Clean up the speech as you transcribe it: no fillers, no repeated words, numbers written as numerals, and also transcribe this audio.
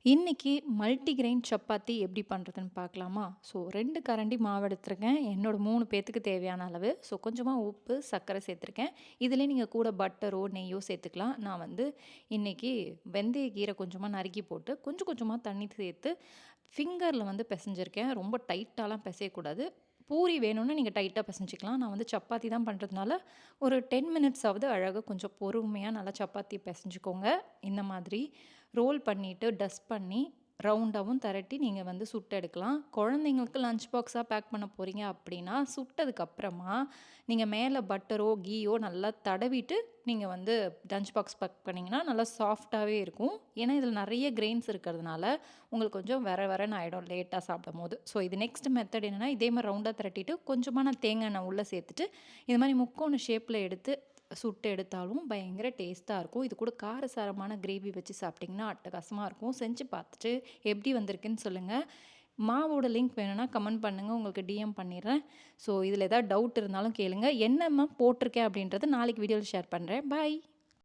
இன்னைக்கு மல்டிகிரெயின் சப்பாத்தி எப்படி பண்ணுறதுன்னு பார்க்கலாமா? ஸோ 2 கரண்டி மாவு எடுத்துருக்கேன். என்னோட 3 பேத்துக்கு தேவையான அளவு. ஸோ கொஞ்சமா உப்பு, சர்க்கரை சேர்த்துருக்கேன். இதிலே நீங்க கூட பட்டரோ, நெய்யோ சேர்த்துக்கலாம். நான் வந்து இன்னைக்கு வெந்தய கீரை கொஞ்சமா நறுக்கி போட்டு, கொஞ்சம் கொஞ்சமா தண்ணி சேர்த்து ஃபிங்கரில் வந்து பெசஞ்சிருக்கேன். ரொம்ப டைட்டாலாம் பெசையக்கூடாது. பூரி வேணும்னா நீங்க டைட்டா பெசஞ்சுக்கலாம். நான் வந்து சப்பாத்தி தான் பண்ணுறதுனால, ஒரு 10 மினிட்ஸ் ஆவது அழகா கொஞ்சம் பொறுமையா நல்லா சப்பாத்தி பெசஞ்சுக்கோங்க. இந்த மாதிரி ரோல் பண்ணிட்டு, டஸ்ட் பண்ணி, ரவுண்டாவும் திரட்டி நீங்க வந்து சுட்டு எடுக்கலாம். குழந்தைங்களுக்கு லஞ்ச் பாக்ஸா பேக் பண்ண போறீங்க அப்படின்னா, சுட்டதுக்கப்புறமா நீங்க மேல பட்டரோ, கீயோ நல்லா தடவிட்டு நீங்க வந்து லஞ்ச் பாக்ஸ் பேக் பண்ணீங்கன்னா, நல்லா சாஃப்ட்டாவே இருக்கும். ஏன்னா, இதில நெறைய கிரெயின்ஸ் இருக்கிறதுனால, உங்களுக்கு கொஞ்சம் வெர வெரன்னு ஆயிடும் லேட்டா சாப்பிடும்போது. ஸோ இது நெக்ஸ்ட் மெத்தட் என்னன்னா, இதே மாரி ரவுண்டா திரட்டிட்டு, கொஞ்சமா நான் தேங்காய் எண்ணெய் உள்ள சேர்த்துட்டு, இது மாரி முக்கோண ஷேப்ல எடுத்து சுட்டு எடுத்தாலும் பயங்கர டேஸ்ட்டா இருக்கும். இது கூட காரசாரமான கிரேவி வச்சு சாப்பிட்டிங்கன்னா அட்டகாசமா இருக்கும். செஞ்சு பார்த்துட்டு எப்படி வந்திருக்குன்னு சொல்லுங்க. மாவோட லிங்க் வேணும்னா கமெண்ட் பண்ணுங்க. உங்களுக்கு டிஎம் பண்ணிடுறேன். ஸோ இதில ஏதாவது டவுட் இருந்தாலும் கேளுங்க. என்னம்மா போட்டிருக்கேன் அப்படின்றத நாளைக்கு வீடியோல ஷேர் பண்றேன். பாய்.